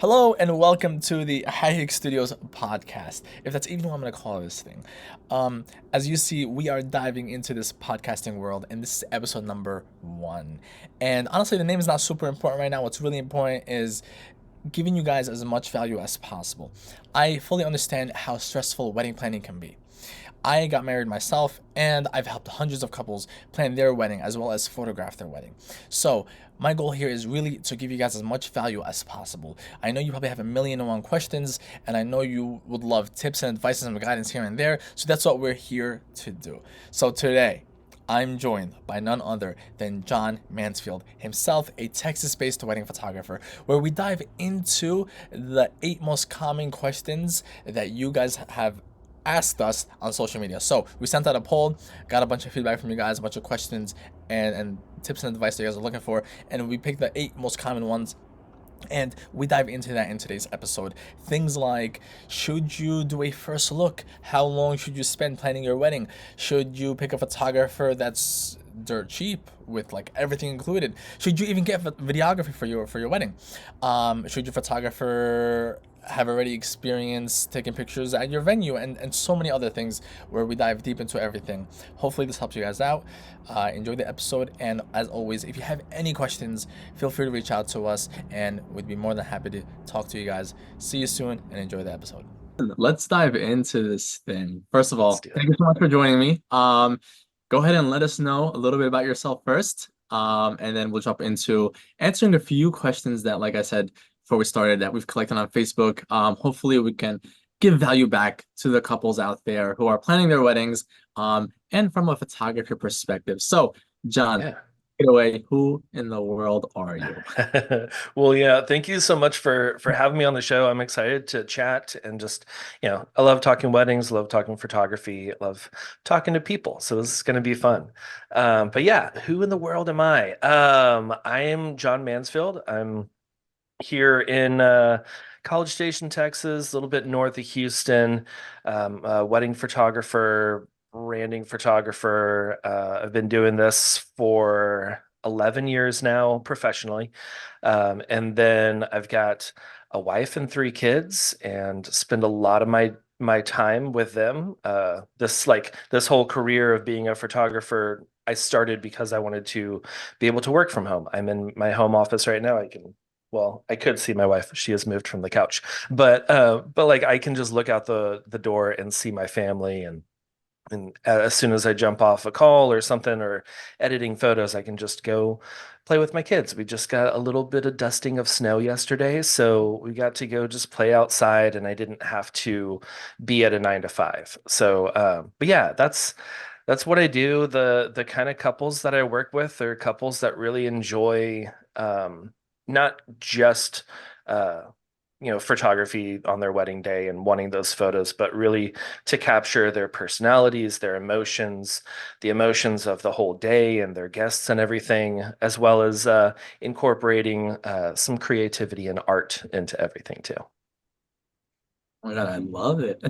Hello and welcome to the High Studios podcast, if that's even what I'm going to call this thing. As you see, we are diving into this podcasting world, and this is episode number 1. And honestly, the name is not super important right now. What's really important is giving you guys as much value as possible. I fully understand how stressful wedding planning can be. I got married myself, and I've helped hundreds of couples plan their wedding as well as photograph their wedding. So, my goal here is really to give you guys as much value as possible. I know you probably have a million and one questions, and I know you would love tips and advice and guidance here and there. So, that's what we're here to do. So, today, I'm joined by none other than John Mansfield, himself a Texas based wedding photographer, where we dive into the 8 most common questions that you guys have asked us on social media. So we sent out a poll, got a bunch of feedback from you guys, a bunch of questions and tips and advice that you guys are looking for, and we picked the 8 most common ones. And we dive into that in today's episode. Things like, should you do a first look? How long should you spend planning your wedding? Should you pick a photographer that's dirt cheap with like everything included? Should you even get videography for your wedding? Should your photographer have already experienced taking pictures at your venue, and so many other things where we dive deep into everything. Hopefully this helps you guys out. Enjoy the episode, and as always, if you have any questions, feel free to reach out to us and we'd be more than happy to talk to you guys. See you soon and enjoy the episode. Let's dive into this thing. First of Let's all, do it. thank you so much for joining me. Go ahead and let us know a little bit about yourself first. And then we'll jump into answering a few questions that, like I said, before we started, that we've collected on Facebook. Hopefully we can give value back to the couples out there who are planning their weddings, and from a photography perspective. So, John, Yeah. take it away. Who in the world are you? Well, yeah, thank you so much for having me on the show. I'm excited to chat and just, I love talking weddings, love talking photography, love talking to people. So this is going to be fun. But yeah, who in the world am I? I am John Mansfield. I'm here in College Station, Texas, a little bit north of Houston. A wedding photographer, branding photographer. I've been doing this for 11 years now professionally. And then I've got a wife and 3 kids and spend a lot of my time with them. This whole career of being a photographer, I started because I wanted to be able to work from home. I'm in my home office right now. I could see my wife. She has moved from the couch, but like I can just look out the door and see my family, and as soon as I jump off a call or something or editing photos, I can just go play with my kids. We just got a little bit of dusting of snow yesterday, so we got to go just play outside, and I didn't have to be at a 9 to 5. So, but yeah, that's what I do. The kind of couples that I work with are couples that really enjoy not just uh, photography on their wedding day and wanting those photos, but really to capture their personalities, their emotions, the emotions of the whole day and their guests and everything, as well as incorporating some creativity and art into everything too. Oh my God, I love it.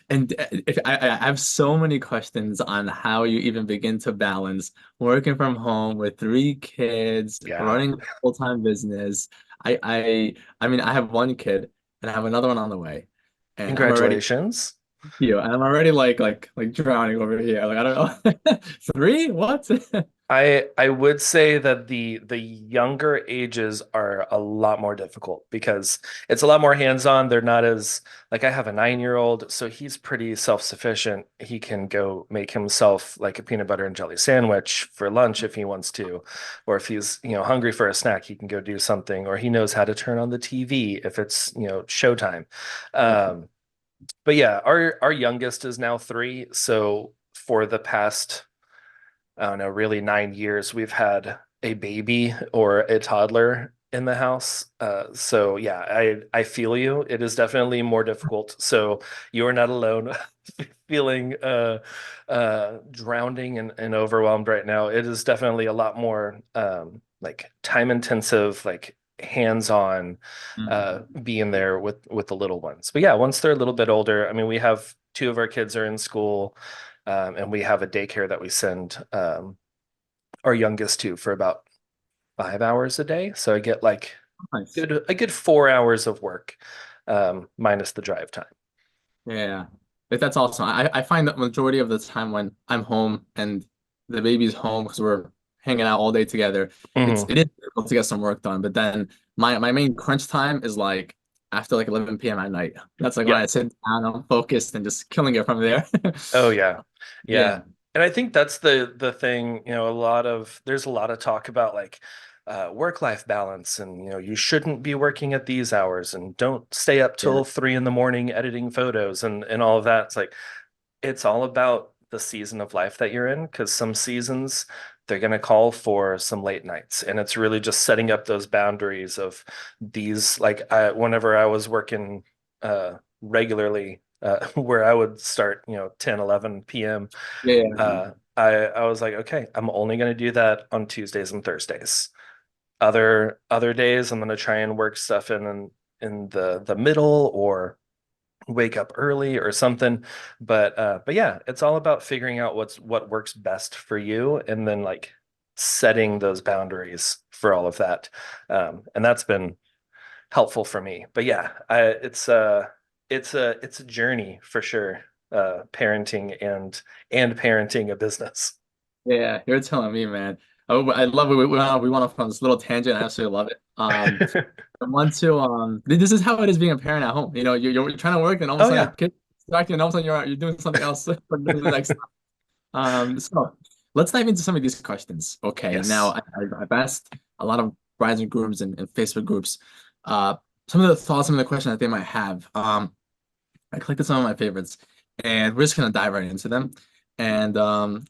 And if I have so many questions on how you even begin to balance working from home with 3 kids, Yeah. running a full-time business. I mean, I have 1 kid and I have another one on the way. And I'm already Congratulations. and I'm already like drowning over here. Like I don't know. 3? What? I would say that the younger ages are a lot more difficult because it's a lot more hands-on. They're not as like I have a 9-year-old, so he's pretty self-sufficient. He can go make himself like a peanut butter and jelly sandwich for lunch if he wants to, or if he's, hungry for a snack, he can go do something, or he knows how to turn on the TV if it's, showtime. Um, but yeah, our youngest is now 3, so for the past I don't know, really 9 years, we've had a baby or a toddler in the house. So yeah, I feel you. It is definitely more difficult. So you are not alone feeling drowning and overwhelmed right now. It is definitely a lot more like time intensive, like hands-on being there with the little ones. But yeah, once they're a little bit older, I mean, we have 2 of our kids are in school, and we have a daycare that we send our youngest to for about 5 hours a day. So I get like Nice. A good 4 hours of work, minus the drive time. Yeah. That's awesome. I find that majority of the time when I'm home and the baby's home because we're hanging out all day together, Hmm. it is difficult to get some work done. But then my main crunch time is like after like 11 p.m. at night. That's like when Yeah. I sit down, I'm focused and just killing it from there. Oh yeah. Yeah. Yeah. And I think that's the thing, there's a lot of talk about like work-life balance and you shouldn't be working at these hours and don't stay up Yeah. till 3 in the morning editing photos and all of that. It's like it's all about the season of life that you're in because some seasons they're going to call for some late nights and it's really just setting up those boundaries of these whenever I was working regularly where I would start 10 11 p.m. Yeah. I was like, okay, I'm only going to do that on Tuesdays and Thursdays. Other days I'm going to try and work stuff in the middle or wake up early or something. But yeah, it's all about figuring out what works best for you and then like setting those boundaries for all of that. And that's been helpful for me. But yeah, it's a journey for sure. Parenting and parenting a business. Yeah, you're telling me, man. I love it. We went off on this little tangent. I absolutely love it. I want to this is how it is being a parent at home. You're trying to work and all of a Oh sudden the yeah. kid distracted and all of a sudden you're doing something else for the next so let's dive into some of these questions. Okay. Now Yes. I've asked a lot of brides and grooms and Facebook groups uh some of the thoughts, some of the questions that they might have. I collected some of my favorites, and we're just gonna dive right into them. And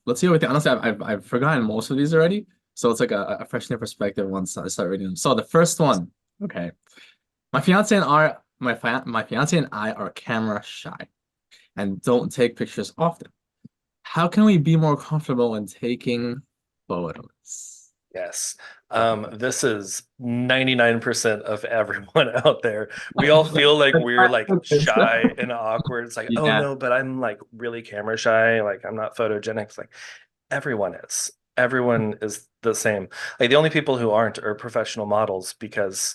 let's see what we think. Honestly, I've forgotten most of these already, so it's like a fresh new perspective once I start reading them. So the first one, okay, my fiance and I are camera shy and don't take pictures often. How can we be more comfortable when taking photos? Yes. This is 99% of everyone out there. We all feel like we're like shy and awkward. It's like, oh Yeah, no, but I'm like really camera shy. Like I'm not photogenic. It's like everyone is. Everyone is the same. Like the only people who aren't are professional models because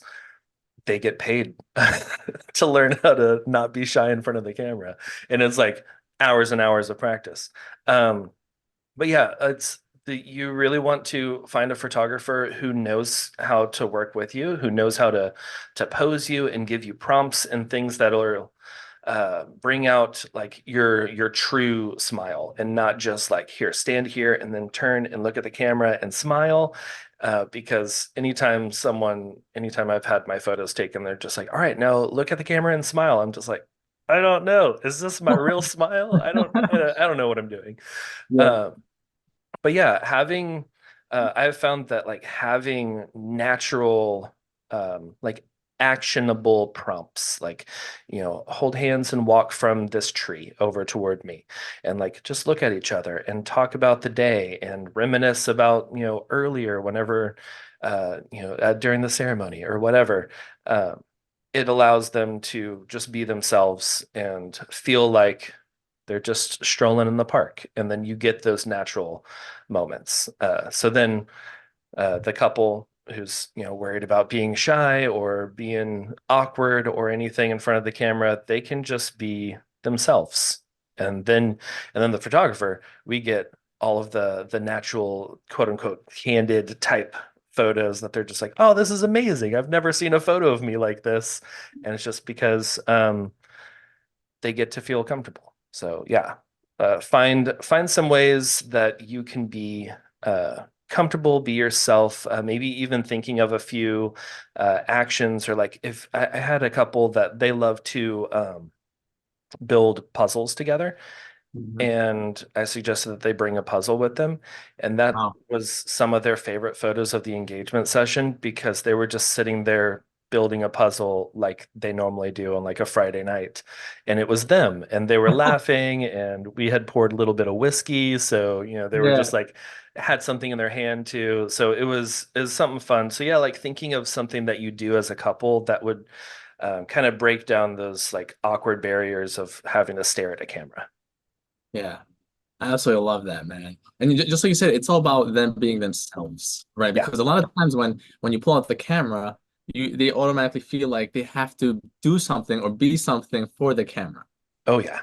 they get paid to learn how to not be shy in front of the camera. And it's like hours and hours of practice. But yeah, you really want to find a photographer who knows how to work with you, who knows how to pose you and give you prompts and things that will bring out like your true smile and not just like here, stand here and then turn and look at the camera and smile. Because anytime I've had my photos taken, they're just like, all right, now look at the camera and smile. I'm just like, I don't know. Is this my real smile? I don't know what I'm doing. yeah, Um, but yeah, I've found that like having natural, like actionable prompts, like, hold hands and walk from this tree over toward me, and like just look at each other and talk about the day and reminisce about, earlier whenever, during the ceremony or whatever. It allows them to just be themselves and feel like they're just strolling in the park. And then you get those natural moments. So then the couple who's worried about being shy or being awkward or anything in front of the camera, they can just be themselves. And then the photographer, we get all of the natural quote unquote candid type photos that they're just like, oh, this is amazing. I've never seen a photo of me like this. And it's just because they get to feel comfortable. So yeah, find some ways that you can be comfortable, be yourself. Maybe even thinking of a few actions, or like if I had a couple that they love to build puzzles together, Mhm. and I suggested that they bring a puzzle with them. And that Wow. was some of their favorite photos of the engagement session because they were just sitting there building a puzzle like they normally do on like a Friday night. And it was them, and they were laughing, and we had poured a little bit of whiskey. So, they were Yeah. just like had something in their hand too. So it was something fun. So yeah, like thinking of something that you do as a couple that would kind of break down those like awkward barriers of having to stare at a camera. Yeah. I absolutely love that, man. And just like you said, it's all about them being themselves, right? Yeah. Because a lot of times when you pull out the camera, they automatically feel like they have to do something or be something for the camera. Oh yeah.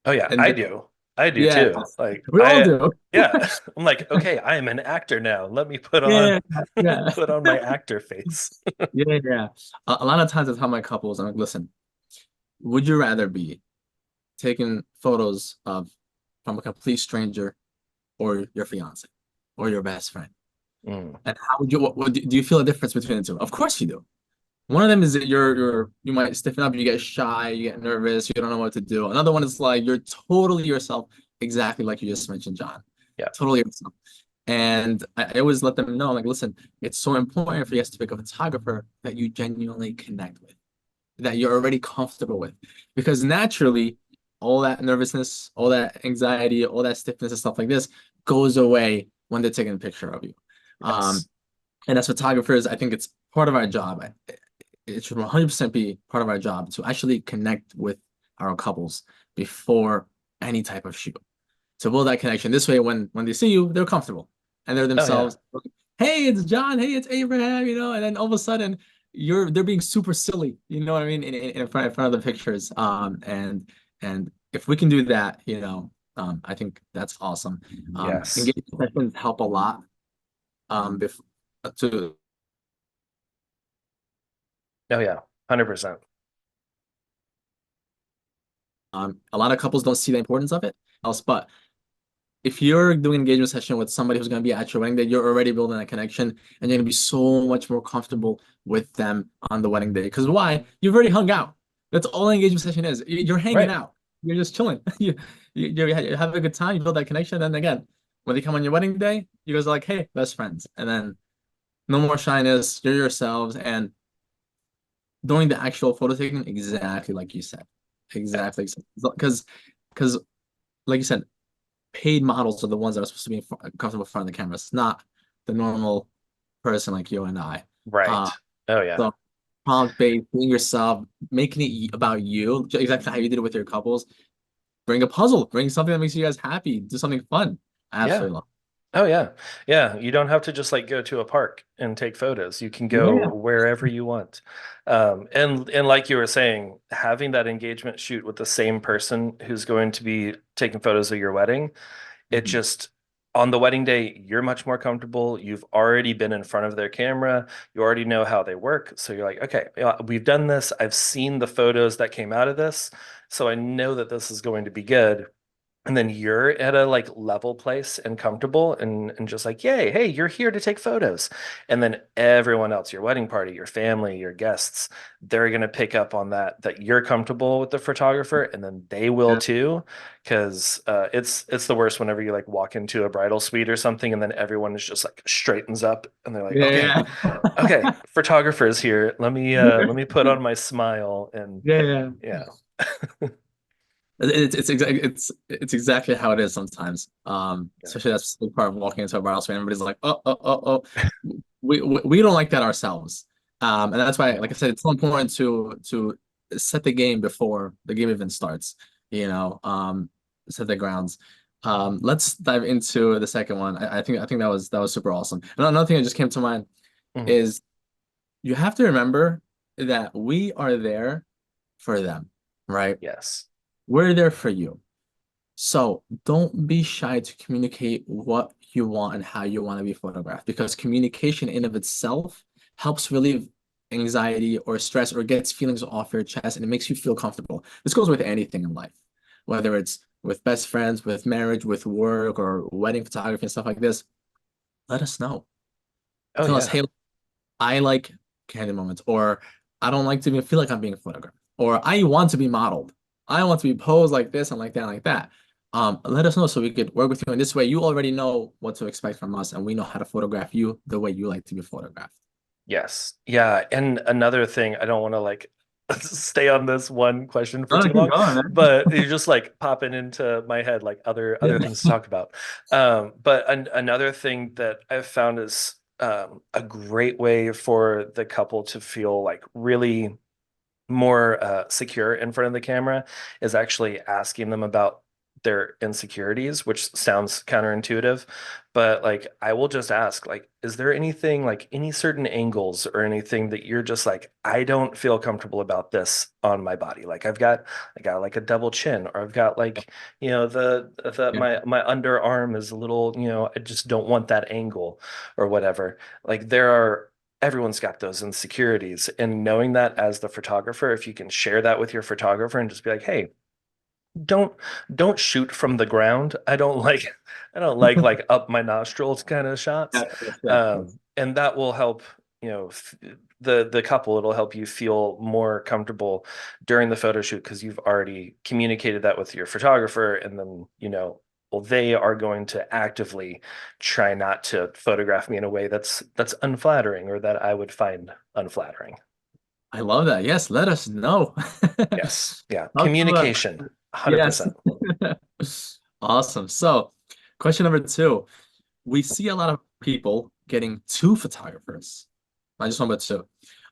Oh yeah, And I do. I do yeah, too. Like we all do. yeah, I'm like, okay, I am an actor now. Let me put on Yeah, yeah, put on my actor face. yeah, yeah. A lot of times I tell my couples, I'm like, listen, would you rather be taking photos of from a complete stranger or your fiance or your best friend? Mm, And how would you what do you feel a difference between the two? Of course you do. One of them is that you might stiffen up, you get shy, you get nervous, you don't know what to do. Another one is like you're totally yourself, exactly like you just mentioned, John. yeah. Totally yourself. And I always let them know, like, listen, it's so important for you guys to pick a photographer that you genuinely connect with, that you're already comfortable with. Because naturally, all that nervousness, all that anxiety, all that stiffness and stuff like this goes away when they're taking a picture of you. Um, Yes. and as photographers, I think it's part of our job. It should 100% be part of our job to actually connect with our couples before any type of shoot to build that connection. This way, when they see you, they're comfortable and they're Oh yeah. themselves. Hey, it's John. Hey, it's Abraham. And then all of a sudden, they're being super silly. You know what I mean? In front of the pictures. And if we can do that, I think that's awesome. Yes. Engagement sessions help a lot. Before to Oh yeah. 100%. A lot of couples don't see the importance of it else, but if you're doing an engagement session with somebody who's going to be at your wedding day, you're already building a connection and you're going to be so much more comfortable with them on the wedding day. Because why? You've already hung out. That's all an engagement session is. You're hanging Right. out. You're just chilling. You have a good time. You build that connection. And again, when they come on your wedding day, you guys are like, hey, best friends. And then no more shyness. You're yourselves. And during the actual photo taking, exactly like you said. Yeah. Exactly. Because like you said, paid models are the ones that are supposed to be comfortable in front of the camera. It's not the normal person like you and I. Right. Uh, Oh yeah. so prompt based, being yourself, making it about you, exactly how you did it with your couples. Bring a puzzle, bring something that makes you guys happy, do something fun. I Yeah. absolutely love Oh yeah. Yeah, you don't have to just like go to a park and take photos. You can it. go Yeah. wherever you want. And like you were saying, having that engagement shoot with the same person who's going to be taking photos of your wedding, it Mhm. just on the wedding day, you're much more comfortable. You've already been in front of their camera. You already know how they work. So you're like, okay, yeah, we've done this. I've seen the photos that came out of this. So I know that this is going to be good. And then you're at a like level place and comfortable and just like, yay, hey, you're here to take photos. And then everyone else, your wedding party, your family, your guests, they're gonna pick up on that you're comfortable with the photographer, and then they will Yeah. too. Because it's the worst whenever you like walk into a bridal suite or something, and then everyone is just like straightens up and they're like, okay, Yeah. okay, photographer's here. Let me put on my smile and Yeah. Yeah. yeah. It's exactly how it is sometimes. Yeah. Especially that's the part of walking into a bar and everybody's like, oh. We don't like that ourselves. And that's why, like I said, it's so important to set the game before the game even starts. You know, set the grounds. Let's dive into the second one. I think that was super awesome. And another thing that just came to mind Mhm. is you have to remember that we are there for them, right? Yes. We're there for you. So don't be shy to communicate what you want and how you want to be photographed because communication in of itself helps relieve anxiety or stress or gets feelings off your chest and it makes you feel comfortable. This goes with anything in life, whether it's with best friends, with marriage, with work or wedding photography and stuff like this. Let us know. Oh Tell us, yeah. hey, I like candid moments, or I don't like to even feel like I'm being photographed, or I want to be modeled. I want to be posed like this and like that, and like that. Let us know so we could work with you. And this way, you already know what to expect from us, and we know how to photograph you the way you like to be photographed. Yes. Yeah. And another thing, I don't want to like stay on this one question for No, too keep long, going, man. but you're just like popping into my head like other Yeah. things to talk about. But another thing that I've found is a great way for the couple to feel like really more secure in front of the camera is actually asking them about their insecurities, which sounds counterintuitive, but like I will just ask, like, is there anything, like any certain angles or anything that you're just like, I don't feel comfortable about this on my body? Like I got like a double chin, or I've got like, the Yeah. my underarm is a little, I just don't want that angle or whatever. Like everyone's got those insecurities, and knowing that as the photographer, if you can share that with your photographer and just be like, hey, don't don't shoot from the ground. I don't like up my nostrils kind of shots. Yes. And that will help, the couple, it'll help you feel more comfortable during the photo shoot because you've already communicated that with your photographer, and then, well, they are going to actively try not to photograph me in a way that's unflattering or that I would find unflattering. I love that. Yes, let us know. Yes. Yeah. How to, Communication, yes. 100%. Awesome. So, question number two. We see a lot of people getting two photographers. I just want two.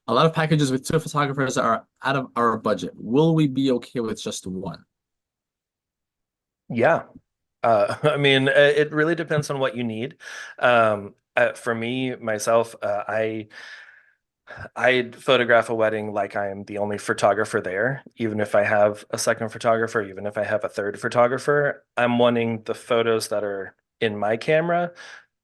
A lot of packages with two photographers are out of our budget. Will we be okay with just one? Yeah. I mean, it really depends on what you need. For me, myself, I photograph a wedding like I am the only photographer there. Even if I have a second photographer, even if I have a third photographer, I'm wanting the photos that are in my camera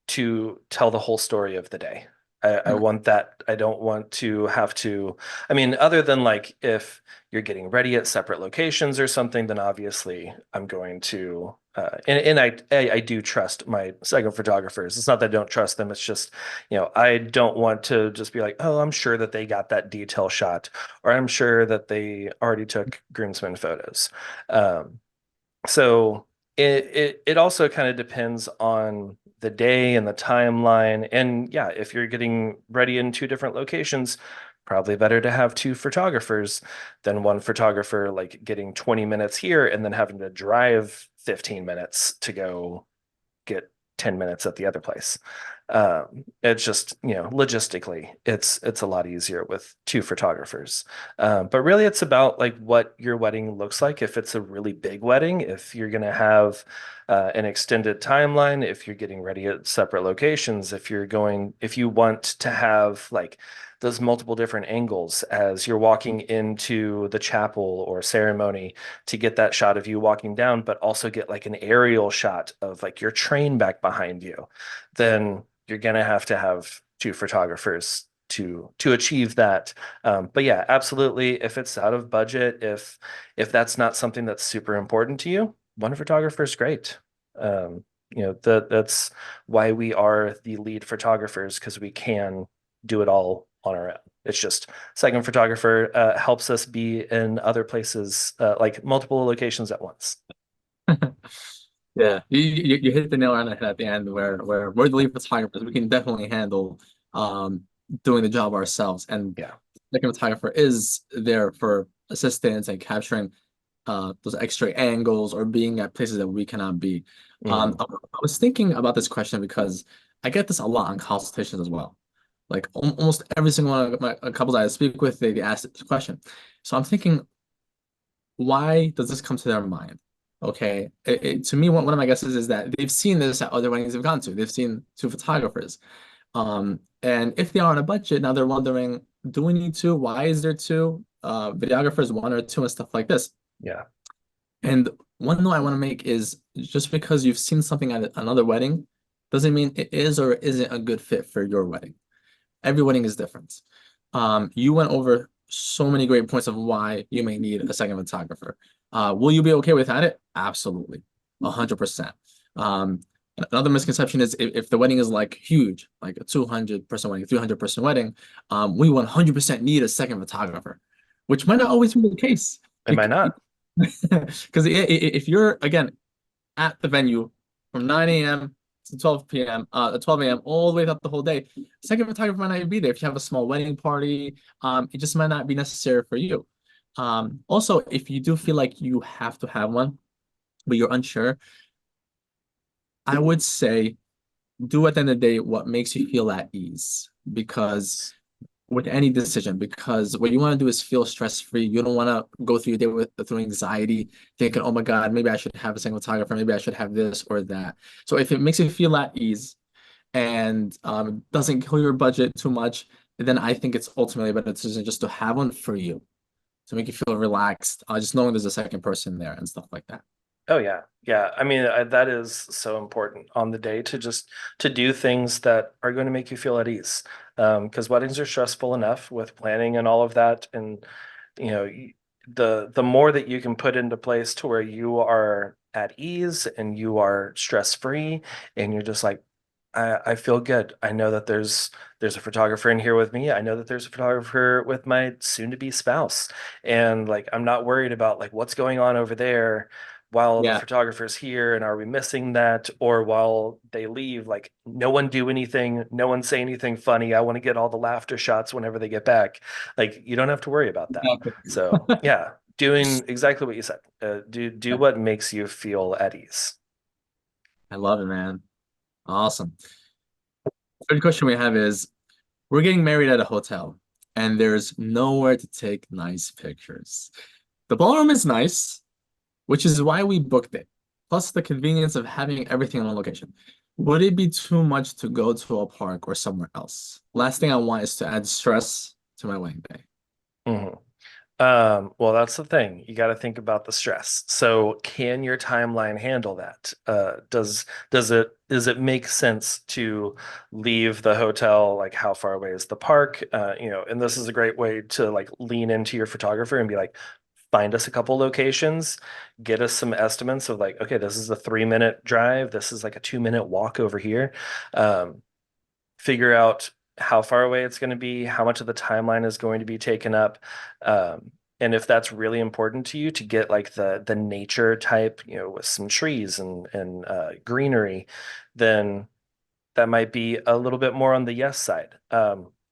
to tell the whole story of the day. I Mhm. want that. I don't want to have to, I mean, other than like if you're getting ready at separate locations or something, then obviously I'm going to, and I do trust my second photographers. It's not that I don't trust them. It's just, I don't want to just be like, oh, I'm sure that they got that detail shot, or I'm sure that they already took groomsmen photos. Um, so it also kind of depends on the day and the timeline. And yeah, if you're getting ready in two different locations, probably better to have two photographers than one photographer like getting 20 minutes here and then having to drive 15 minutes to go get 10 minutes at the other place. It's just, logistically, it's a lot easier with two photographers. But really, it's about like what your wedding looks like. If it's a really big wedding, if you're going to have an extended timeline, if you're getting ready at separate locations, if you want to have like those multiple different angles as you're walking into the chapel or ceremony to get that shot of you walking down, but also get like an aerial shot of like your train back behind you, then you're gonna have to have two photographers to achieve that. But yeah, absolutely. If it's out of budget, if that's not something that's super important to you, one photographer is great. That's why we are the lead photographers, because we can do it all on our own. It's just second photographer helps us be in other places, like multiple locations at once. Yeah, you hit the nail on the head at the end where we're the lead photographers. We can definitely handle um doing the job ourselves. And Yeah. the second photographer is there for assistance and capturing those extra angles or being at places that we cannot be. Mhm. I was thinking about this question because I get this a lot on consultations as well. Like almost every single one of my couples I speak with, they ask this question. So I'm thinking, why does this come to their mind? Okay, to me, one of my guesses is that they've seen this at other weddings they've gone to. They've seen two photographers. And if they are on a budget, now they're wondering, do we need two? Why is there two? Videographers, one or two, and stuff like this. Yeah. And one note I want to make is just because you've seen something at another wedding doesn't mean it is or isn't a good fit for your wedding. Every wedding is different. You went over so many great points of why you may need a second photographer. Will you be okay without it? Absolutely, 100%. Another misconception is if the wedding is like huge, like a 200-person wedding, 300-person wedding, we 100% need a second photographer, which might not always be the case. Am I not? Because if you're, again, at the venue from 9 a.m. to 12 p.m., 12 a.m., all the way up the whole day. Second photographer might not even be there. If you have a small wedding party, it just might not be necessary for you. Also, if you do feel like you have to have one, but you're unsure, I would say do at the end of the day what makes you feel at ease. Because with any decision, because what you want to do is feel stress free. You don't want to go through your day with through anxiety, thinking, "Oh my God, maybe I should have a cinematographer, maybe I should have this or that." So if it makes you feel at ease and doesn't kill your budget too much, then I think it's ultimately a better decision just to have one for you to make you feel relaxed. Just knowing there's a second person there and stuff like that. Oh yeah. Yeah. I mean, that is so important on the day to just to do things that are going to make you feel at ease. Because weddings are stressful enough with planning and all of that. And you know, the more that you can put into place to where you are at ease and you are stress free and you're just like, I feel good. I know that there's a photographer in here with me. I know that there's a photographer with my soon to be spouse. And like I'm not worried about like what's going on over there while the Yeah, photographer's here and are we missing that, or while they leave, like no one do anything, no one say anything funny. I want to get all the laughter shots whenever they get back. Like you don't have to worry about that. exactly. So yeah, doing exactly what you said. Do what makes you feel at ease. I love it, man. Awesome. Third question we have is, we're getting married at a hotel and there's nowhere to take nice pictures. The ballroom is nice, which is why we booked it, plus the convenience of having everything on location. Would it be too much to go to a park or somewhere else? Last thing I want is to add stress to my wedding day. Mhm. Well, that's the thing. You got to think about the stress. So, can your timeline handle that? Does it make sense to leave the hotel? Like, how far away is the park? And this is a great way to like lean into your photographer and be like, find us a couple locations, get us some estimates of like, okay, this is a 3 minute drive. This is like a 2 minute walk over here. Um, Figure out how far away it's going to be, how much of the timeline is going to be taken up. And if that's really important to you to get like the nature type, with some trees and greenery, then that might be a little bit more on the yes side.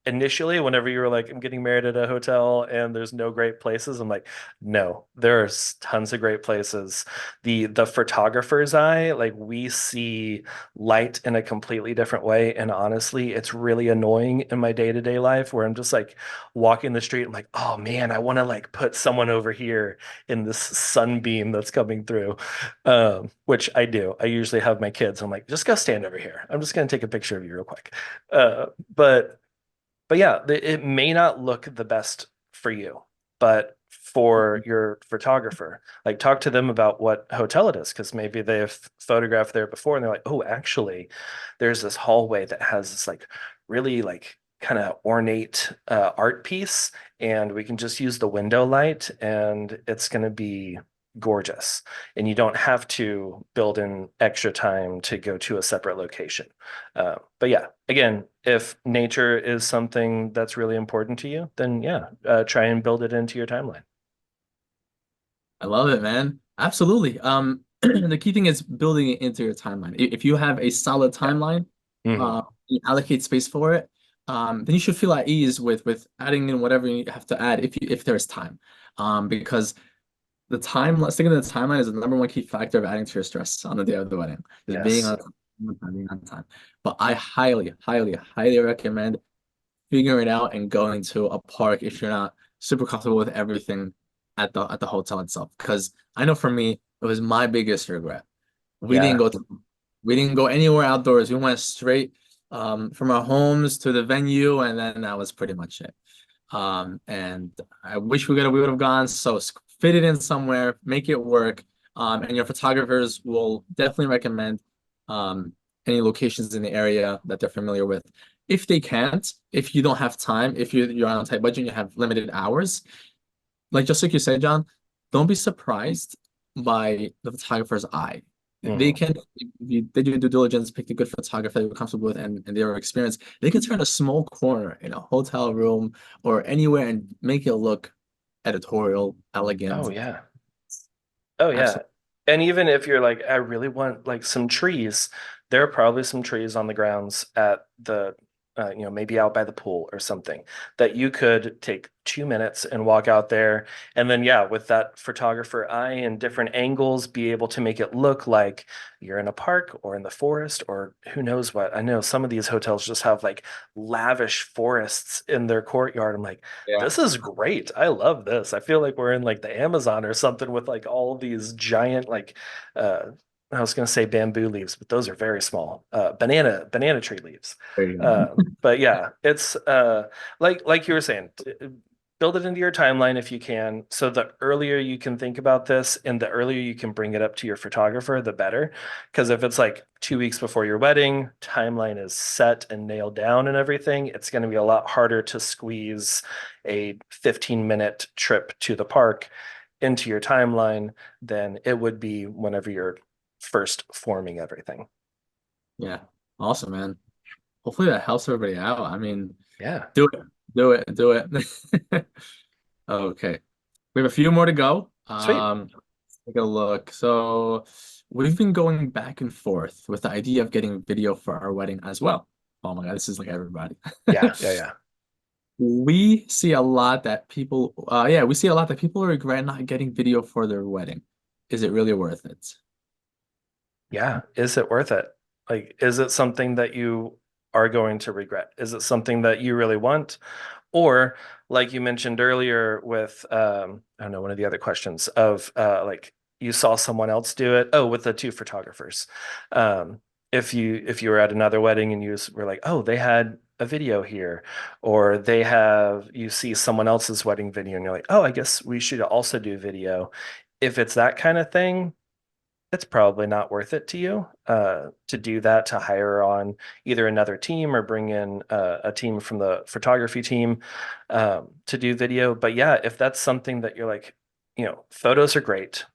Initially, whenever you were like, I'm getting married at a hotel and there's no great places, I'm like, no, there's tons of great places. The photographer's eye, like we see light in a completely different way. And honestly, it's really annoying in my day-to-day life where I'm just like walking the street, I'm like, oh man, I want to like put someone over here in this sunbeam that's coming through. Which I do. I usually have my kids. I'm like, just go stand over here. I'm just going to take a picture of you real quick. Uh, but but yeah, it may not look the best for you, but for your photographer, like talk to them about what hotel it is, because maybe they've photographed there before and they're like, oh, actually, there's this hallway that has this like really like kind of ornate art piece, and we can just use the window light, and it's going to be gorgeous. And you don't have to build in extra time to go to a separate location. But yeah, again, if nature is something that's really important to you, then yeah, try and build it into your timeline. I love it, man. Absolutely. The key thing is building it into your timeline. If you have a solid Yeah. timeline, Hmm. you allocate space for it, then you should feel at ease with adding in whatever you have to add if there's time. Because the time, sticking to the timeline is the number one key factor of adding to your stress on the day of the wedding. Just being Yes. on time, being on time. But I highly, highly, highly recommend figuring it out and going to a park if you're not super comfortable with everything at the hotel itself. Because I know for me, it was my biggest regret. We didn't Yeah. go to we didn't go anywhere outdoors. We went straight from our homes to the venue, and then that was pretty much it. And I wish we would have gone. So fit it in somewhere, make it work. And your photographers will definitely recommend um, any locations in the area that they're familiar with. If they can't, if you don't have time, if you're on a tight budget and you have limited hours, like just like you said, John, don't be surprised by the photographer's eye. They Hmm. can, if they do due diligence, pick a good photographer they're comfortable with and their experience. They can turn a small corner in a hotel room or anywhere and make it look editorial, Oh elegant. yeah. Oh yeah. Absolutely. And even if you're like, I really want like some trees, there are probably some trees on the grounds at maybe out by the pool or something, that you could take 2 minutes and walk out there. And then, yeah, with that photographer eye and different angles, be able to make it look like you're in a park or in the forest or who knows what. I know some of these hotels just have like lavish forests in their courtyard. I'm like, Yeah. this is great. I love this. I feel like we're in like the Amazon or something with like all these giant, like, uh, I was going to say bamboo leaves, but those are very small. Banana tree leaves. There you go. But yeah, it's like you were saying, build it into your timeline if you can. So the earlier you can think about this and the earlier you can bring it up to your photographer, the better. Because if it's like 2 weeks before your wedding, timeline is set and nailed down and everything, it's going to be a lot harder to squeeze a 15-minute trip to the park into your timeline than it would be whenever you're first forming everything. Yeah. Awesome, man. Hopefully that helps everybody out. I mean, Yeah, do it, do it, do it. Okay. We have a few more to go. sweet. Let's take a look. So we've been going back and forth with the idea of getting video for our wedding as well. Oh my God, this is like everybody. Yeah, yeah, yeah. We see a lot that people, yeah, we see a lot that people regret not getting video for their wedding. Is it really worth it? Yeah. Is it worth it? Like, is it something that you are going to regret? Is it something that you really want? Or, like you mentioned earlier with, I don't know, one of the other questions of like you saw someone else do it. Oh, with the two photographers. Um, if you were at another wedding and were like, oh, they had a video here, or you see someone else's wedding video and you're like, oh, I guess we should also do video. If it's that kind of thing, it's probably not worth it to you to do that, to hire on either another team or bring in a team from the photography team to do video. But yeah, if that's something that you're like, photos are great.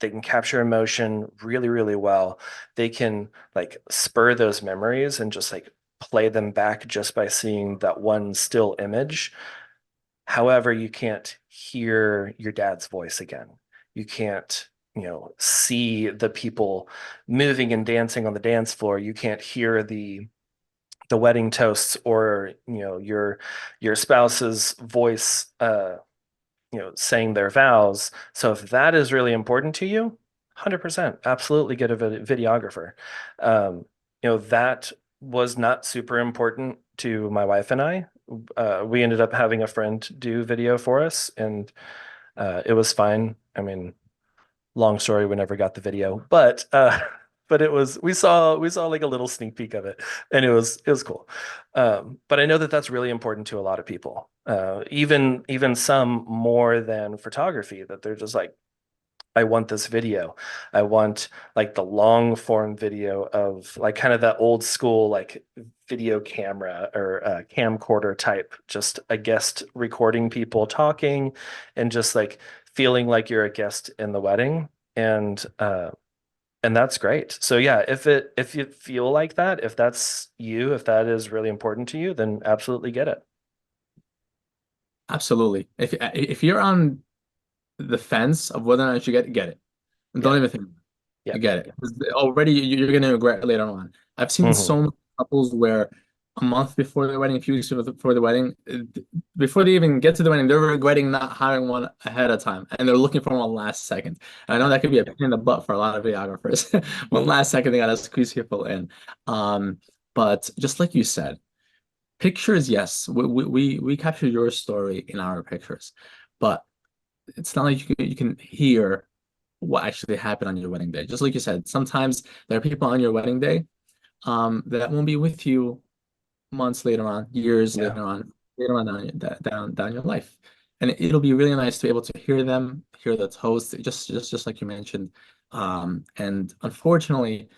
They can capture emotion really, really well. They can like spur those memories and just like play them back just by seeing that one still image. However, you can't hear your dad's voice again. You can't, see the people moving and dancing on the dance floor. You can't hear the wedding toasts or, your spouse's voice saying their vows. So if that is really important to you, 100%, absolutely get a videographer. Um, that was not super important to my wife and I. We ended up having a friend do video for us, and it was fine. I mean, long story, we never got the video, but but we saw like a little sneak peek of it, and it was cool. But I know that that's really important to a lot of people, even some more than photography, that they're just like, I want this video. I want like the long form video of like kind of that old school like video camera or camcorder type, just a guest recording people talking and just like feeling like you're a guest in the wedding. And that's great. So yeah, if you feel like that, if that's you, if that is really important to you, then absolutely get it. Absolutely. If you're on the fence of whether or not you get it, and don't Yeah. even think Yeah. you get it. 'Cause already you're gonna regret it later on. I've seen Hmm. so many couples where a month before the wedding, a few weeks before the wedding, before they even get to the wedding, they're regretting not hiring one ahead of time, and they're looking for one last second. And I know Yeah. that could be a pain in the butt for a lot of videographers. One last second, they gotta squeeze people in. Um, but just like you said, pictures, yes, we capture your story in our pictures, but it's not like you can hear what actually happened on your wedding day. Just like you said, sometimes there are people on your wedding day that won't be with you months later on, years Yeah. later on down your life. And it'll be really nice to be able to hear them, hear the toast, just like you mentioned. And unfortunately,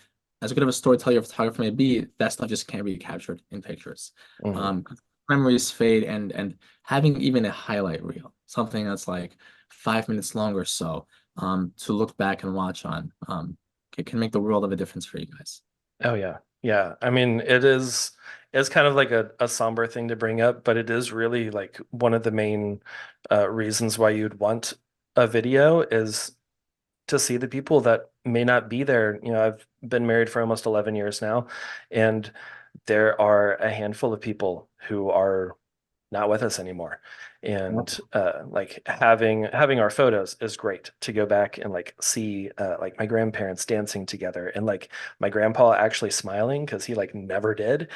as good of a storyteller or photographer may be, that stuff just can't be captured in pictures. Hmm. Um, Memories fade, and having even a highlight reel, something that's like 5 minutes long or so, to look back and watch on, it can make the world of a difference for you guys. Oh yeah. Yeah. I mean, it's kind of like a somber thing to bring up, but it is really like one of the main reasons why you'd want a video is to see the people that may not be there. I've been married for almost 11 years now, and there are a handful of people who are not with us anymore. And like having our photos is great to go back and like see like my grandparents dancing together and like my grandpa actually smiling because he like never did.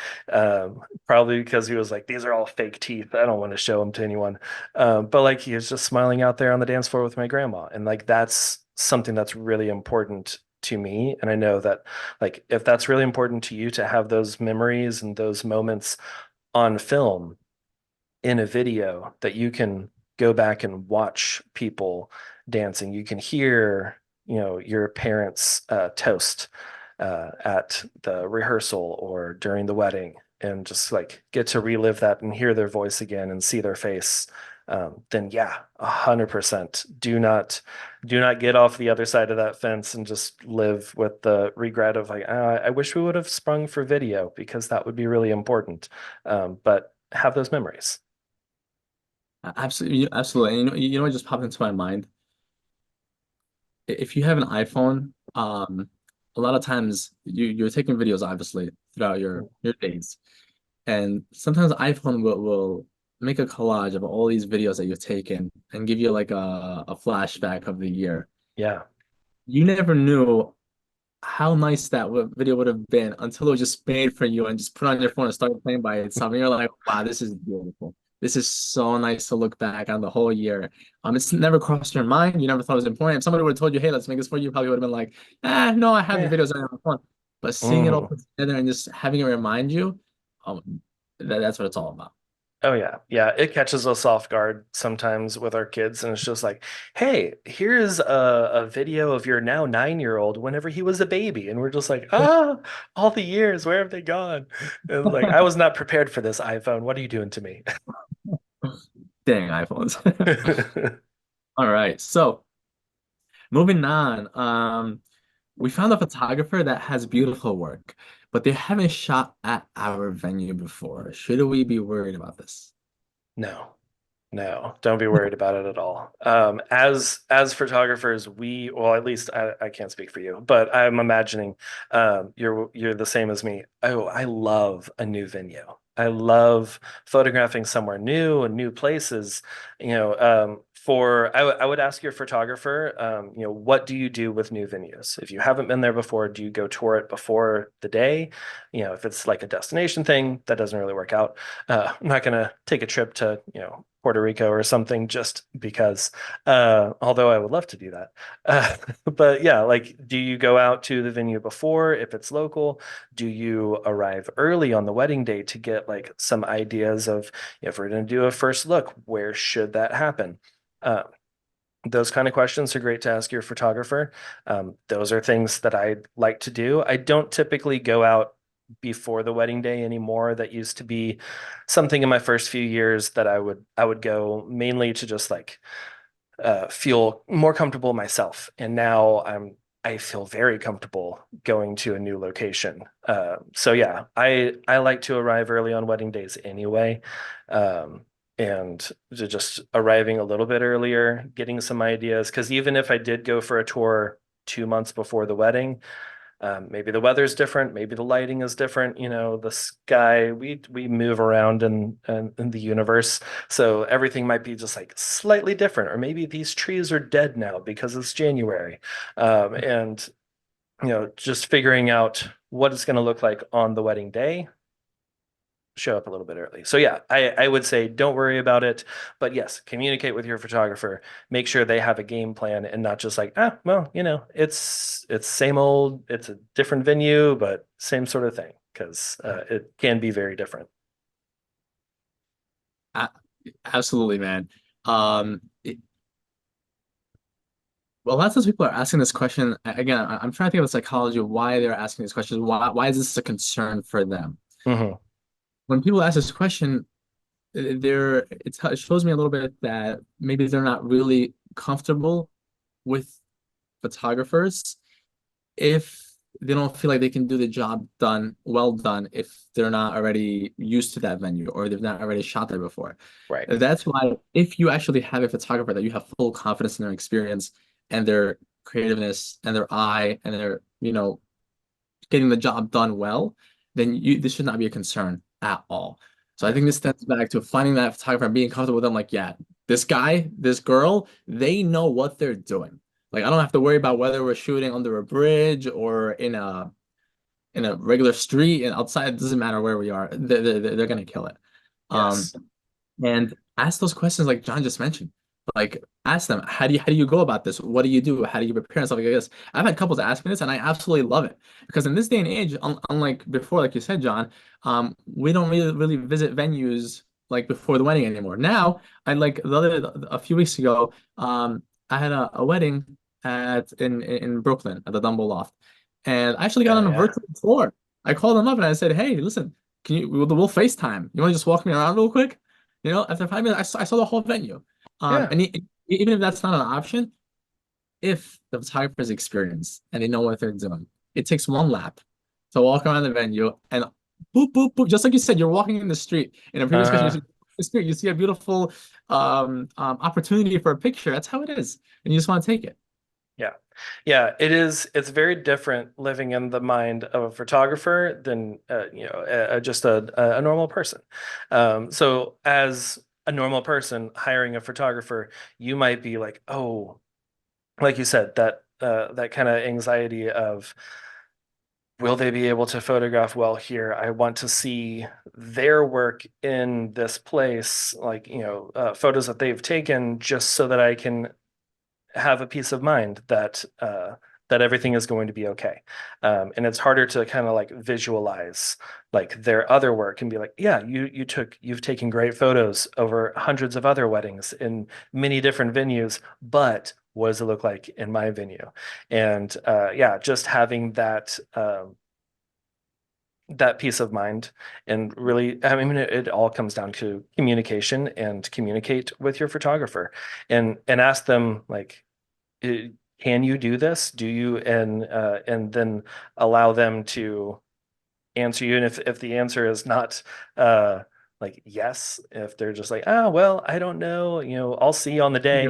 Probably because he was like, these are all fake teeth. I don't want to show them to anyone. But like he was just smiling out there on the dance floor with my grandma. And like that's something that's really important to me. And I know that like if that's really important to you to have those memories and those moments on film in a video that you can go back and watch people dancing. You can hear, your parents toast at the rehearsal or during the wedding, and just like get to relive that and hear their voice again and see their face. Then yeah, 100%. Do not get off the other side of that fence and just live with the regret of like, I wish we would have sprung for video because that would be really important. But have those memories. Absolutely, absolutely. And you know what just popped into my mind? If you have an iPhone, a lot of times you're taking videos obviously throughout your days. And sometimes iPhone will make a collage of all these videos that you've taken and give you like a flashback of the year. Yeah. You never knew how nice that video would have been until it was just made for you and just put on your phone and start playing by itself. And you're like, wow, this is beautiful. This is so nice to look back on the whole year. It's never crossed your mind. You never thought it was important. If somebody would have told you, hey, let's make this for you, you probably would have been like, no, I have the Yeah. videos on my phone. But seeing it all Hmm. put together and just having it remind you, that's what it's all about. Oh yeah. Yeah. It catches us off guard sometimes with our kids, and it's just like, hey, here's a video of your now 9-year-old whenever he was a baby. And we're just like, all the years, where have they gone? And like, I was not prepared for this iPhone. What are you doing to me? Dang iPhones. All right. So moving on. We found a photographer that has beautiful work, but they haven't shot at our venue before. Should we be worried about this? No. No, don't be worried about it at all. As photographers, well, at least I can't speak for you, but I'm imagining you're the same as me. Oh, I love a new venue. I love photographing somewhere new and new places. I would ask your photographer, what do you do with new venues? If you haven't been there before, do you go tour it before the day? If it's like a destination thing, that doesn't really work out. I'm not gonna take a trip to, Puerto Rico or something just because, although I would love to do that. But yeah, like, do you go out to the venue before if it's local? Do you arrive early on the wedding day to get like some ideas of if we're going to do a first look, where should that happen? Uh, those kind of questions are great to ask your photographer. Those are things that I like to do. I don't typically go out before the wedding day anymore. That used to be something in my first few years that I would go mainly to just like feel more comfortable myself. And now I feel very comfortable going to a new location. So yeah, I like to arrive early on wedding days anyway. Um, and just arriving a little bit earlier, getting some ideas. Because even if I did go for a tour 2 months before the wedding, maybe the weather's different, maybe the lighting is different, the sky, we move around in the universe. So everything might be just like slightly different, or maybe these trees are dead now because it's January. And just figuring out what it's going to look like on the wedding day, show up a little bit early. So yeah, I would say don't worry about it, but yes, communicate with your photographer. Make sure they have a game plan and not just like, well, it's same old, it's a different venue, but same sort of thing, because it can be very different. A- Absolutely, man. Um, it- well, lots of people are asking this question. Again, I'm trying to think of the psychology of why they're asking these questions. Why is this a concern for them? Hmm. When people ask this question, it shows me a little bit that maybe they're not really comfortable with photographers if they don't feel like they can do the job well done if they're not already used to that venue or they've not already shot there before. Right. That's why if you actually have a photographer that you have full confidence in their experience and their creativeness and their eye and their, getting the job done well, then this should not be a concern at all. So I Yeah. think this stems back to finding that photographer and being comfortable with them. Like, yeah, this guy, this girl, they know what they're doing. Like, I don't have to worry about whether we're shooting under a bridge or in a regular street and outside. It doesn't matter where we are. They're gonna kill it. Um, Yes. and ask those questions like John just mentioned. Like ask them, how do you go about this? What do you do? How do you prepare and stuff like this? I've had couples ask me this and I absolutely love it. Because in this day and age, unlike before, like you said, John, we don't really visit venues like before the wedding anymore. Now, I like a few weeks ago, I had a wedding in Brooklyn at the Dumbo Loft. And I actually got Yeah. on a Yeah. virtual tour. I called them up and I said, hey, listen, we'll FaceTime. You want to just walk me around real quick? You know, after 5 minutes, I saw the whole venue. Yeah. Even if that's not an option, if the photographer is experienced and they know what they're doing, it takes one lap to walk around the venue and boop, boop, boop. Just like you said, you're walking in the street. In a previous question, you Uh, see the street, you see a beautiful opportunity for a picture. That's how it is. And you just want to take it. yeah. Yeah. It is. It's very different living in the mind of a photographer than, just a normal person. So as a normal person hiring a photographer, you might be like, oh, like you said, that kind of anxiety of, will they be able to photograph well here? I want to see their work in this place, like, photos that they've taken, just so that I can have a peace of mind that everything is going to be okay. And it's harder to kind of like visualize like their other work and be like, yeah, you've taken great photos over hundreds of other weddings in many different venues, but what does it look like in my venue? And yeah, just having that peace of mind. And really, I mean, it all comes down to communication, and communicate with your photographer and ask them like, can you do this? Do you? And then allow them to answer you. And if the answer is not like yes, if they're just like, oh well, I don't know, I'll see you on the day,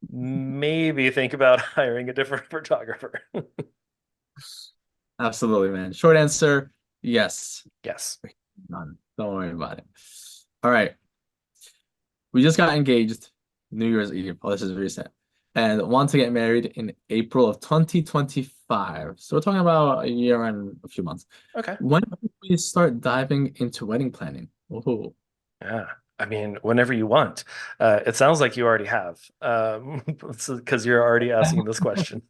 maybe think about hiring a different photographer. Absolutely, man. Short answer, yes. Yes. None. Don't worry about it. All right. We just got engaged New Year's Eve. Oh, this is recent. And want to get married in April of 2025. So we're talking about a year and a few months. Okay. When do we start diving into wedding planning? Oh, Yeah. I mean, whenever you want. It sounds like you already have, because you're already asking this question.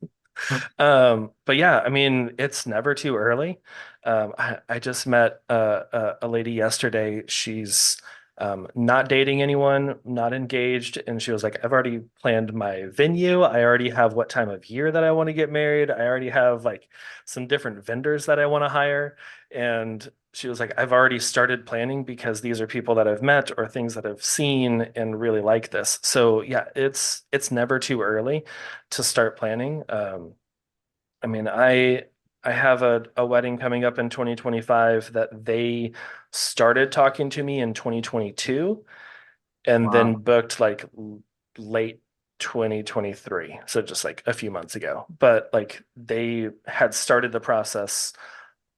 But yeah, I mean, it's never too early. I just met a lady yesterday. She's not dating anyone, not engaged, and she was like, "I've already planned my venue. I already have what time of year that I want to get married. I already have like some different vendors that I want to hire." And she was like, "I've already started planning because these are people that I've met or things that I've seen and really like this." So yeah, it's never too early to start planning. I mean, I have a wedding coming up in 2025 that they started talking to me in 2022 and then wow. booked like late 2023. So just like a few months ago. But like they had started the process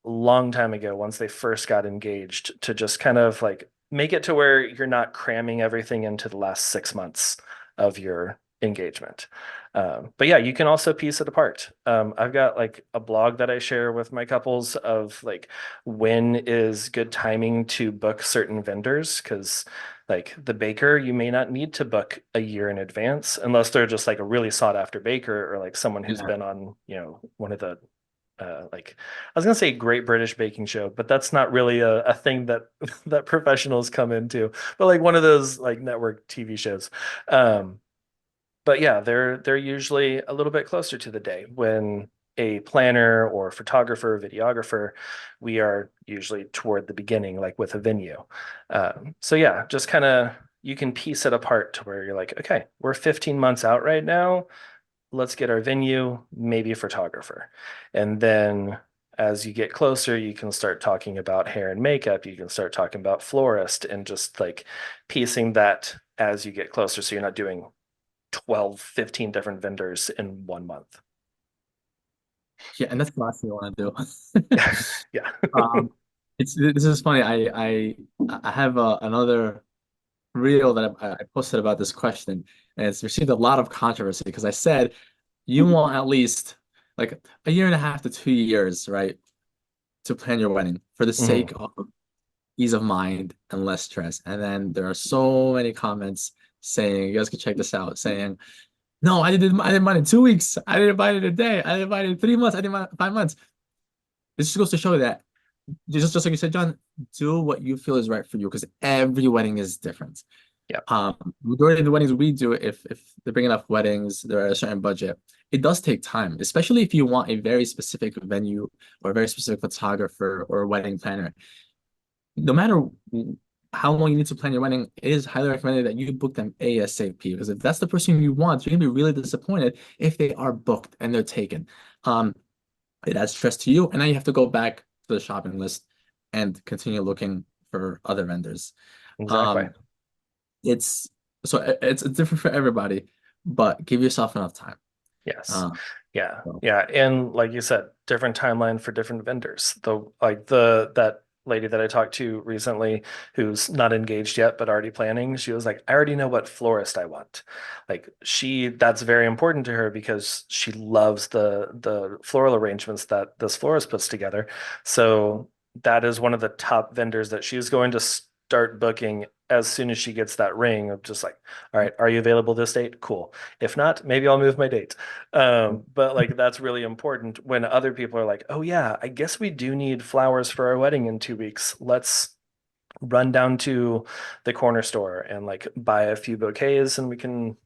a long time ago once they first got engaged, to just kind of like make it to where you're not cramming everything into the last 6 months of your engagement. But yeah, you can also piece it apart. I've got like a blog that I share with my couples of like when is good timing to book certain vendors, because like the baker, you may not need to book a year in advance unless they're just like a really sought after baker, or like someone who's Yeah. been on, one of the like I was gonna say Great British Baking Show, but that's not really a thing that that professionals come into, but like one of those like network TV shows. But yeah, they're usually a little bit closer to the day when a planner or photographer, videographer, we are usually toward the beginning, like with a venue. So yeah, just kind of you can piece it apart to where you're like, okay, we're 15 months out right now. Let's get our venue, maybe a photographer. And then as you get closer, you can start talking about hair and makeup. You can start talking about florist, and just like piecing that as you get closer. So you're not doing 12, 15 different vendors in 1 month. Yeah, and that's the last thing you want to do. Yeah. Um, It's this is funny. I have another reel that I posted about this question, and it's received a lot of controversy because I said you want at least like a year and a half to 2 years, right, to plan your wedding for the Mhm. sake of ease of mind and less stress. And then there are so many comments saying, you guys can check this out, saying, no, I did mine in 2 weeks. I didn't buy it in a day. I didn't buy it in 3 months. I didn't buy it in 5 months. This just goes to show that just like you said, John, do what you feel is right for you because every wedding is different. Yeah, Majority of the weddings we do, if they're bringing up weddings, they're at a certain budget. It does take time, especially if you want a very specific venue or a very specific photographer or wedding planner. No matter how long you need to plan your wedding, it is highly recommended that you book them ASAP because if that's the person you want, you're gonna be really disappointed if they are booked and they're taken. Um, it adds stress to you, and now you have to go back to the shopping list and continue looking for other vendors. exactly. Um, it's it's different for everybody, but give yourself enough time. Yes. Uh, Yeah. so, Yeah. And like you said, different timeline for different vendors. The that lady that I talked to recently who's not engaged yet but already planning, she was like, I already know what florist I want. Like that's very important to her because she loves the floral arrangements that this florist puts together. So that is one of the top vendors that she's going to start booking as soon as she gets that ring of just like, all right, are you available this date? Cool. If not, maybe I'll move my date. But like that's really important when other people are like, oh yeah, I guess we do need flowers for our wedding in 2 weeks. Let's run down to the corner store and like buy a few bouquets and we can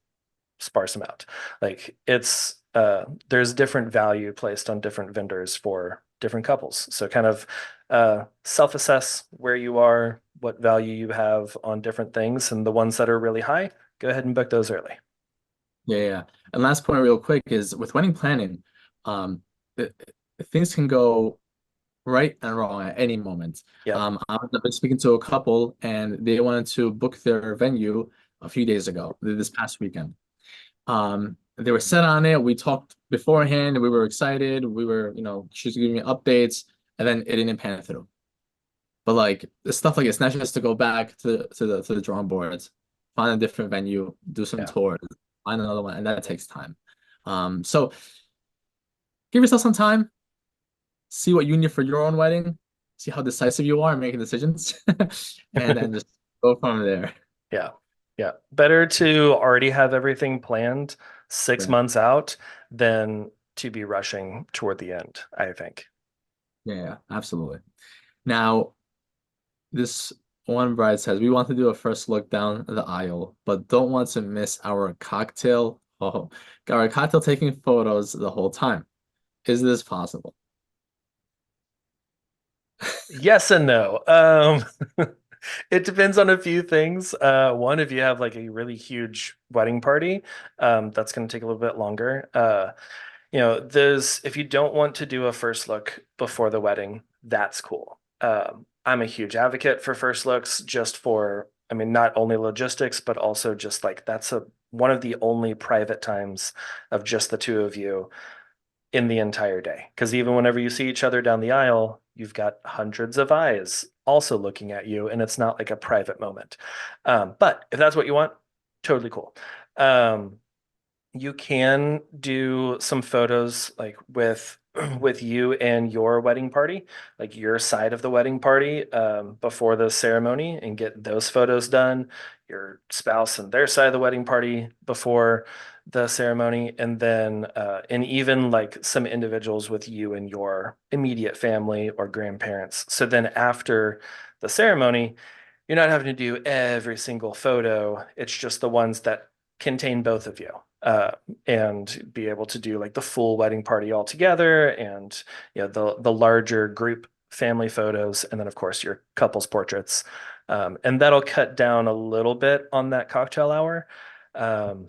sparse them out. Like there's different value placed on different vendors for different couples. So kind of self-assess where you are, what value you have on different things, and the ones that are really high, go ahead and book those early. yeah, yeah. And last point, real quick, is with wedding planning, um, th- things can go right and wrong at any moment. Yep. I've been speaking to a couple, and they wanted to book their venue a few days ago, this past weekend. They were set on it. We talked beforehand, and we were excited. We were, she was giving me updates, and then it didn't pan through. But like the stuff like it's not just to go back to the drawing boards, find a different venue, do some Yeah. tours, find another one, and that takes time. So give yourself some time, see what you need for your own wedding, see how decisive you are in making decisions, and then just go from there. Yeah. Yeah. Better to already have everything planned six Yeah, months out than to be rushing toward the end, I think. yeah, yeah, absolutely. Now, this one bride says, we want to do a first look down the aisle, but don't want to miss our cocktail. Oh, our cocktail taking photos the whole time. Is this possible? Yes and no. It depends on a few things. One, if you have like a really huge wedding party, that's going to take a little bit longer. There's if you don't want to do a first look before the wedding, that's cool. I'm a huge advocate for first looks just for, I mean, not only logistics, but also just like that's a one of the only private times of just the two of you in the entire day. Because even whenever you see each other down the aisle, you've got hundreds of eyes also looking at you, and it's not like a private moment. But if that's what you want, totally cool. Um, you can do some photos like with with you and your wedding party, like your side of the wedding party, before the ceremony, and get those photos done. Your spouse and their side of the wedding party before the ceremony, and even like some individuals with you and your immediate family or grandparents. So then after the ceremony, you're not having to do every single photo. It's just the ones that contain both of you. And be able to do like the full wedding party all together, and the larger group family photos, and then of course your couples portraits. And that'll cut down a little bit on that cocktail hour. Um,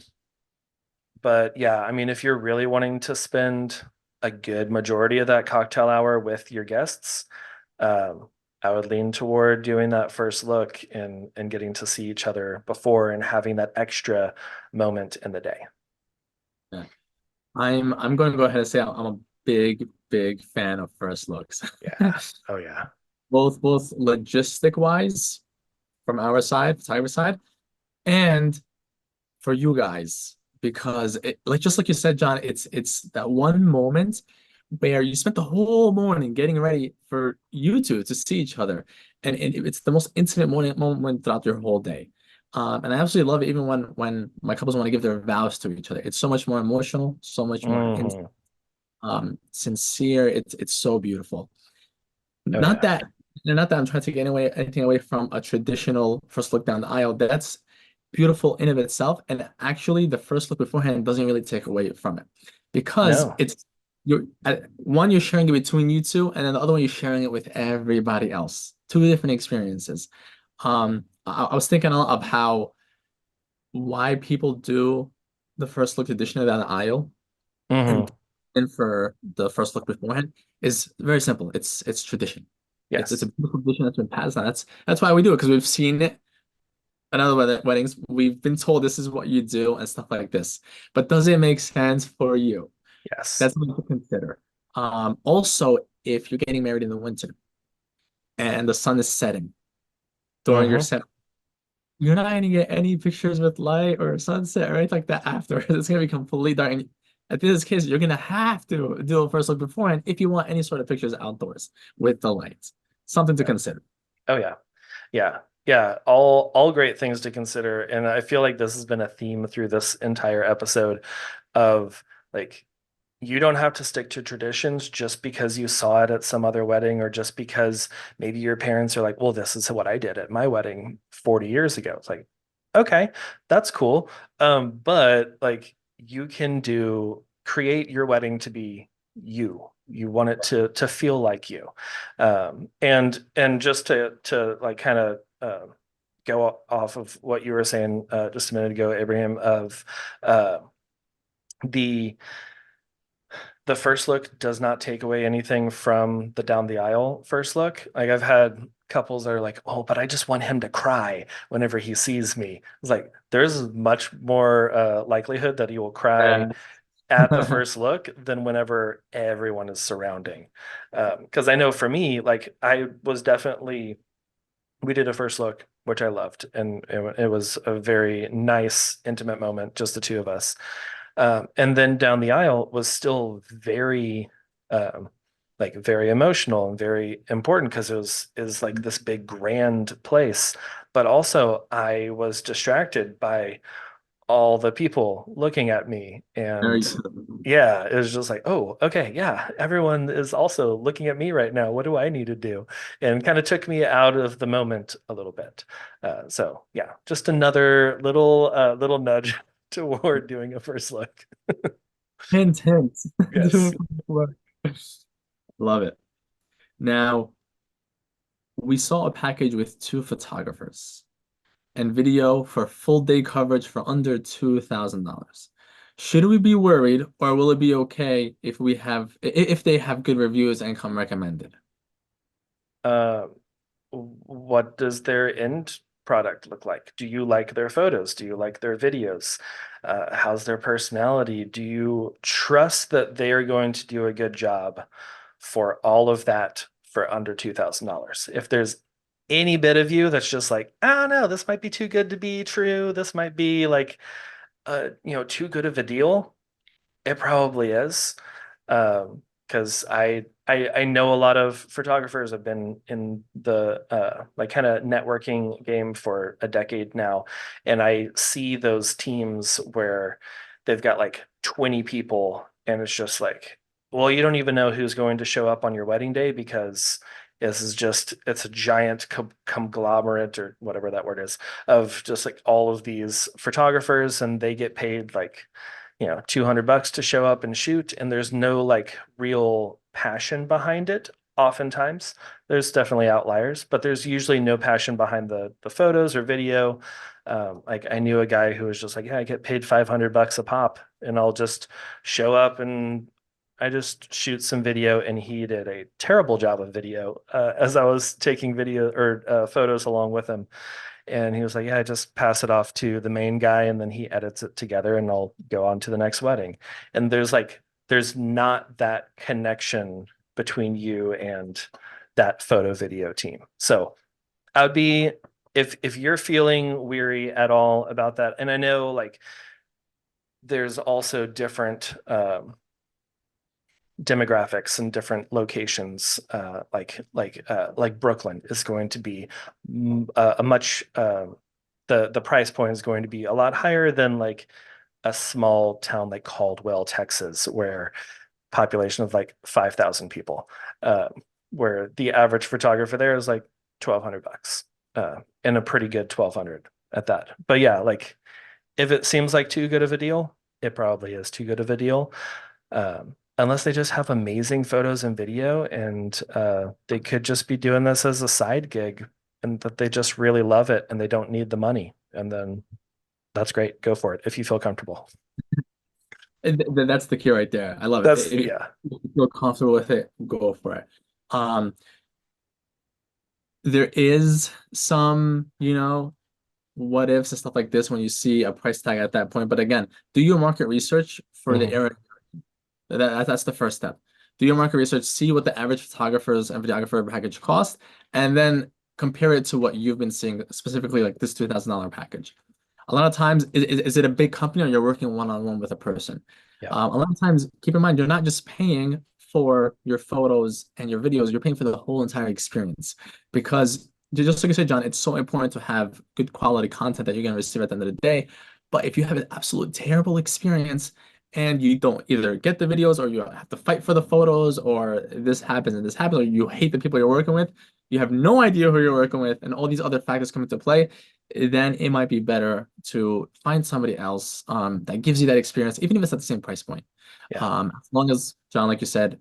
but yeah, I mean, if you're really wanting to spend a good majority of that cocktail hour with your guests, um, I would lean toward doing that first look and getting to see each other before and having that extra moment in the day. Yeah. I'm going to go ahead and say I'm a big fan of first looks. Yeah. Oh yeah. both logistic wise from our side, photographer side, and for you guys because like just like you said, John, it's that one moment where you spent the whole morning getting ready for you two to see each other, and it's the most intimate moment throughout your whole day. And I absolutely love it, even when my couples want to give their vows to each other. It's so much more emotional, so much more Hmm. sincere. It's so beautiful. Oh Not yeah. that, not that I'm trying to take anything away from a traditional first look down the aisle. That's beautiful in of itself. And actually, the first look beforehand doesn't really take away from it because No. it's one, you're sharing it between you two, and then the other one you're sharing it with everybody else. Two different experiences. I was thinking a lot of how why people do the first look edition down the aisle and Hmm. for the first look beforehand is very simple. It's tradition. It's a Yes. beautiful tradition that's been passed down. That's why we do it because we've seen it in other weddings. We've been told this is what you do and stuff like this. But does it make sense for you? Yes. That's something to consider. Also, if you're getting married in the winter and the sun is setting during your Hmm. set, you're not gonna get any pictures with light or sunset or anything like that after. It's gonna be completely dark. And at this case, you're gonna have to do a first look beforehand if you want any sort of pictures outdoors with the lights. Something to Yeah. consider. Oh yeah. Yeah. Yeah. All great things to consider. And I feel like this has been a theme through this entire episode of like you don't have to stick to traditions just because you saw it at some other wedding or just because maybe your parents are like, well, this is what I did at my wedding 40 years ago. It's like, okay, that's cool. But like you can create your wedding to be you. You want it to feel like you. And just to like kind of go off of what you were saying just a minute ago, Abraham, of uh, the the first look does not take away anything from the down the aisle first look. Like I've had couples that are like, "Oh, but I just want him to cry whenever he sees me." It's like there's much more likelihood that he will cry Yeah. at the first look than whenever everyone is surrounding. Because I know for me, like I was definitely we did a first look, which I loved, and it was a very nice, intimate moment, just the two of us. And then down the aisle was still very, um, like very emotional and very important because it was is like this big grand place. But also, I was distracted by all the people looking at me, Very and good. yeah, it was just like, oh, okay, yeah, everyone is also looking at me right now. What do I need to do? And kind of took me out of the moment a little bit. So yeah, just another little nudge toward doing a first look. Hint, hint. Do Yes. it for work. Love it. Now, we saw a package with two photographers and video for full day coverage for under $2,000. Should we be worried, or will it be okay if if they have good reviews and come recommended? Uh, what does their end product look like? Do you like their photos? Do you like their videos? How's their personality? Do you trust that they are going to do a good job for all of that for under $2,000? If there's any bit of you that's just like, I don't know, this might be too good to be true. This might be like, too good of a deal. It probably is. Because I know a lot of photographers have been in the like kind of networking game for a decade now, and I see those teams where they've got like 20 people, and it's just like, well, you don't even know who's going to show up on your wedding day because it's a giant conglomerate or whatever that word is of just like all of these photographers, and they get paid like $200 to show up and shoot, and there's no like real passion behind it. Oftentimes, there's definitely outliers, but there's usually no passion behind the photos or video. Like I knew a guy who was just like, yeah, I get paid $500 a pop, and I'll just show up and I just shoot some video, and he did a terrible job of video as I was taking video or photos along with him. And he was like, yeah, I just pass it off to the main guy and then he edits it together and I'll go on to the next wedding. And there's not that connection between you and that photo video team. So I would be, if you're feeling weary at all about that, and I know like there's also different demographics and different locations, like Brooklyn is going to be a much the price point is going to be a lot higher than like a small town like Caldwell, Texas, where population of like 5,000 people, where the average photographer there is like $1,200, and a pretty good 1,200 at that. But yeah, like if it seems like too good of a deal, it probably is too good of a deal. Unless they just have amazing photos and video, and they could just be doing this as a side gig, and that they just really love it and they don't need the money. And then that's great. Go for it if you feel comfortable. That's the key right there. I love it. That's If yeah. you feel comfortable with it, go for it. Um, there is some, what ifs and stuff like this when you see a price tag at that point. But again, do your market research for the Mhm. area. That's the first step. Do your market research, see what the average photographers and videographer package cost, and then compare it to what you've been seeing, specifically like this $2,000 package. A lot of times, is it a big company or you're working one-on-one with a person? Yeah. A lot of times, keep in mind, you're not just paying for your photos and your videos, you're paying for the whole entire experience. Because just like you said, John, it's so important to have good quality content that you're going to receive at the end of the day. But if you have an absolute terrible experience and you don't either get the videos or you have to fight for the photos or this happens and this happens, or you hate the people you're working with, you have no idea who you're working with, and all these other factors come into play, then it might be better to find somebody else that gives you that experience, even if it's at the same price point. Yeah. As long as, John, like you said,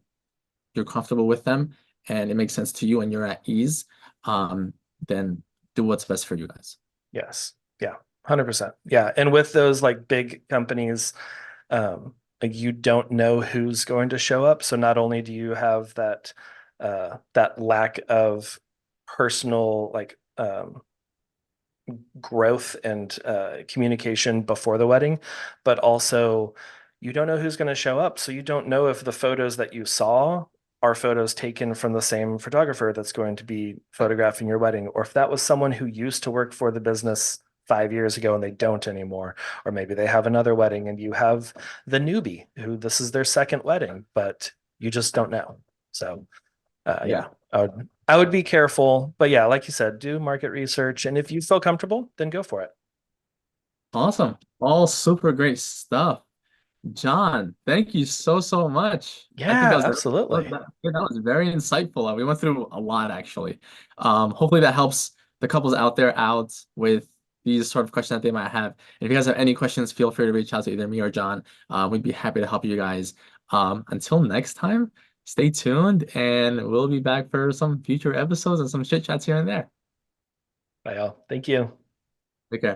you're comfortable with them and it makes sense to you and you're at ease, then do what's best for you guys. Yes. Yeah. 100%. Yeah. And with those like big companies, like you don't know who's going to show up. So not only do you have that lack of personal like growth and communication before the wedding, but also you don't know who's going to show up. So you don't know if the photos that you saw are photos taken from the same photographer that's going to be photographing your wedding, or if that was someone who used to work for the business 5 years ago and they don't anymore, or maybe they have another wedding and you have the newbie who this is their second wedding, but you just don't know. So yeah, I would be careful, but yeah, like you said, do market research, and if you feel comfortable, then go for it. Awesome. All super great stuff. John, thank you so much. I think Yeah, absolutely. that was very insightful. We went through a lot actually. Hopefully that helps the couples out there out with these sort of questions that they might have. And if you guys have any questions, feel free to reach out to either me or John. We'd be happy to help you guys. Until next time, stay tuned and we'll be back for some future episodes and some chit chats here and there. Bye, all. Thank you. Take care.